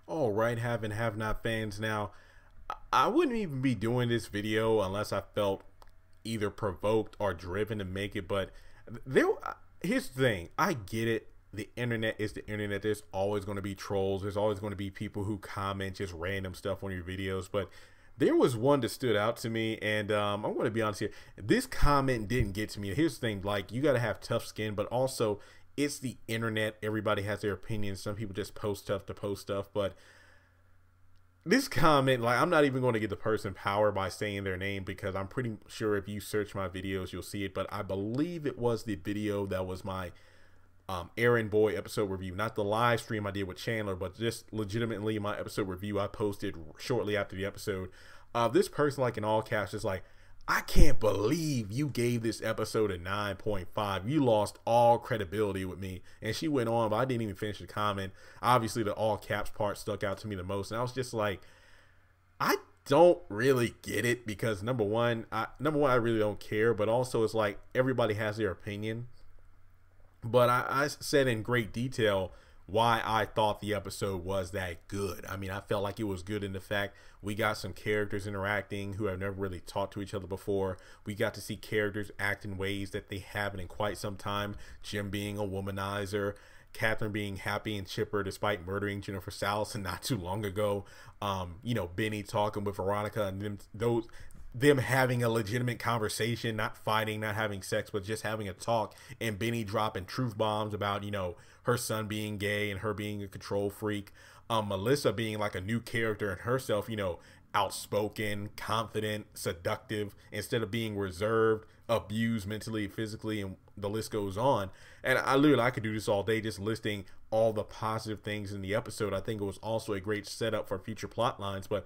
All right, have and have not fans. Now, I wouldn't even be doing this video unless I felt either provoked or driven to make it. But there, here's the thing: I get it. The internet is the internet. There's always going to be trolls. There's always going to be people who comment just random stuff on your videos. But there was one that stood out to me, and I'm going to be honest here. This comment didn't get to me. Here's the thing: like, you got to have tough skin, but also it's the internet. Everybody has their opinions. Some people just post stuff to post stuff, but this comment, like, I'm not even going to give the person power by saying their name because I'm pretty sure if you search my videos, you'll see it. But I believe it was the video that was my Errand Boy episode review, not the live stream I did with Chandler, but just legitimately my episode review I posted shortly after the episode. This person, like in all caps, is like, I can't believe you gave this episode a 9.5. You lost all credibility with me. And she went on, but I didn't even finish the comment. Obviously, the all caps part stuck out to me the most. And I was just like, I don't really get it because number one, I really don't care. But also, it's like everybody has their opinion. But I said in great detail why I thought the episode was that good. I mean, I felt like it was good in the fact we got some characters interacting who have never really talked to each other before. We got to see characters act in ways that they haven't in quite some time. Jim being a womanizer, Catherine being happy and chipper despite murdering Jennifer Sallison not too long ago. You know, Benny talking with Veronica and them having a legitimate conversation, not fighting, not having sex, but just having a talk, and Benny dropping truth bombs about, you know, her son being gay and her being a control freak. Melissa being like a new character and herself, you know, outspoken, confident, seductive, instead of being reserved, abused mentally, physically, and the list goes on. And I could do this all day just listing all the positive things in the episode. I think it was also a great setup for future plot lines, but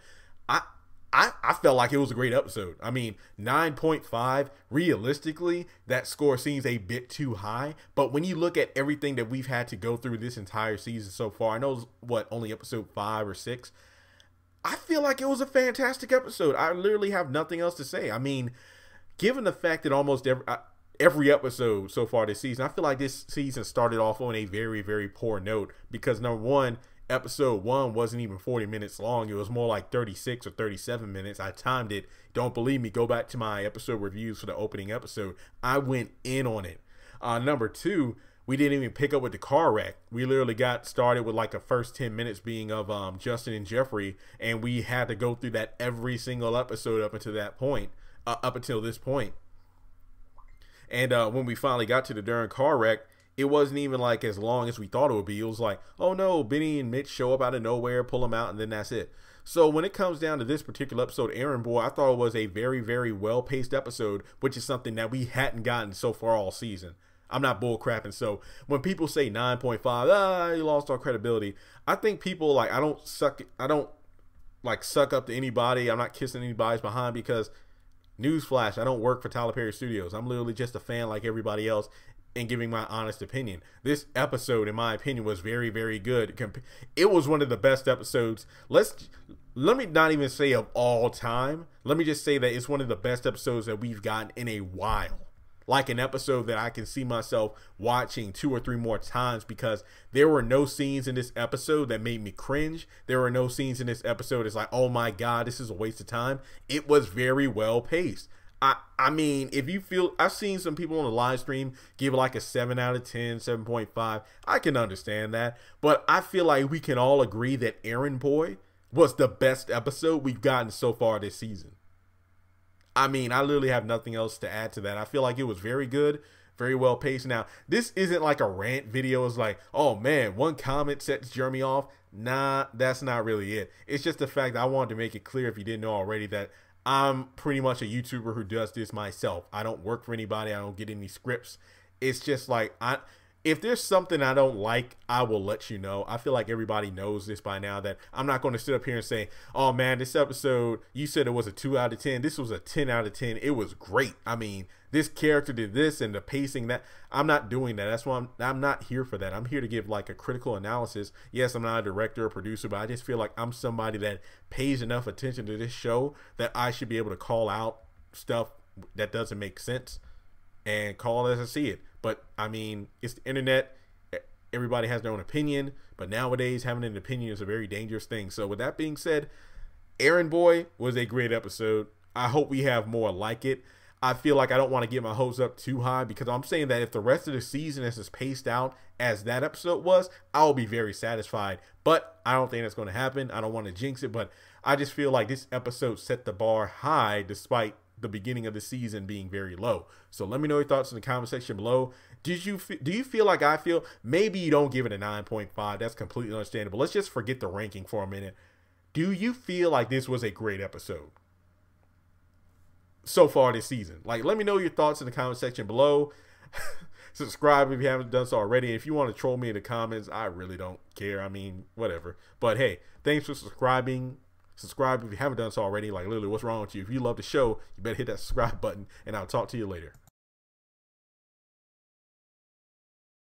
I felt like it was a great episode. I mean, 9.5, realistically, that score seems a bit too high. But when you look at everything that we've had to go through this entire season so far, I know it's, what, only episode 5 or 6. I feel like it was a fantastic episode. I literally have nothing else to say. I mean, given the fact that almost every episode so far this season, I feel like this season started off on a very, very poor note because, number one, episode 1 wasn't even 40 minutes long. It was more like 36 or 37 minutes. I timed it. Don't believe me, go back to my episode reviews for the opening episode. I went in on it. Number 2, we didn't even pick up with the car wreck. We literally got started with like the first 10 minutes being of Justin and Jeffrey, and we had to go through that every single episode up until that point, up until this point. And when we finally got to the darn car wreck, it wasn't even like as long as we thought it would be. It was like, oh no, Benny and Mitch show up out of nowhere, pull them out, and then that's it. So when it comes down to this particular episode, Errand Boy, I thought it was a very, very well-paced episode, which is something that we hadn't gotten so far all season. I'm not bullcrapping. So when people say 9.5, you lost all credibility, I think people, like, I don't suck up to anybody. I'm not kissing anybody's behind because, newsflash, I don't work for Tyler Perry Studios. I'm literally just a fan like everybody else and giving my honest opinion. This episode, in my opinion, was very, very good. It was one of the best episodes. Let me not even say of all time. Let me just say that it's one of the best episodes that we've gotten in a while. Like an episode that I can see myself watching 2 or 3 more times because there were no scenes in this episode that made me cringe. There were no scenes in this episode that's like, oh my God, this is a waste of time. It was very well paced. I mean, if you feel, I've seen some people on the live stream give like a 7 out of 10, 7.5. I can understand that. But I feel like we can all agree that Errand Boy was the best episode we've gotten so far this season. I mean, I literally have nothing else to add to that. I feel like it was very good, very well paced. Now, this isn't like a rant video. It's like, oh man, one comment sets Jeremy off. Nah, that's not really it. It's just the fact that I wanted to make it clear, if you didn't know already, that I'm pretty much a YouTuber who does this myself. I don't work for anybody. I don't get any scripts. It's just like, if there's something I don't like, I will let you know. I feel like everybody knows this by now, that I'm not going to sit up here and say, oh man, this episode, you said it was a 2 out of 10. This was a 10 out of 10. It was great. I mean, this character did this and the pacing that. I'm not doing that. That's why I'm not here for that. I'm here to give like a critical analysis. Yes, I'm not a director or producer, but I just feel like I'm somebody that pays enough attention to this show that I should be able to call out stuff that doesn't make sense and call it as I see it. But I mean, it's the internet. everybody has their own opinion, but nowadays having an opinion is a very dangerous thing. So with that being said, Errand Boy was a great episode. I hope we have more like it. I feel like I don't want to get my hopes up too high because I'm saying that if the rest of the season is as paced out as that episode was, I'll be very satisfied. But I don't think that's going to happen. I don't want to jinx it, but I just feel like this episode set the bar high despite the beginning of the season being very low. So let me know your thoughts in the comment section below. Do you feel like I feel? Maybe you don't give it a 9.5. That's completely understandable. Let's just forget the ranking for a minute. Do you feel like this was a great episode so far this season? Like, let me know your thoughts in the comment section below. Subscribe if you haven't done so already. If you want to troll me in the comments, I really don't care. I mean, whatever. But hey, thanks for subscribing. Subscribe if you haven't done so already. Like, literally, what's wrong with you? If you love the show, you better hit that subscribe button, and I'll talk to you later.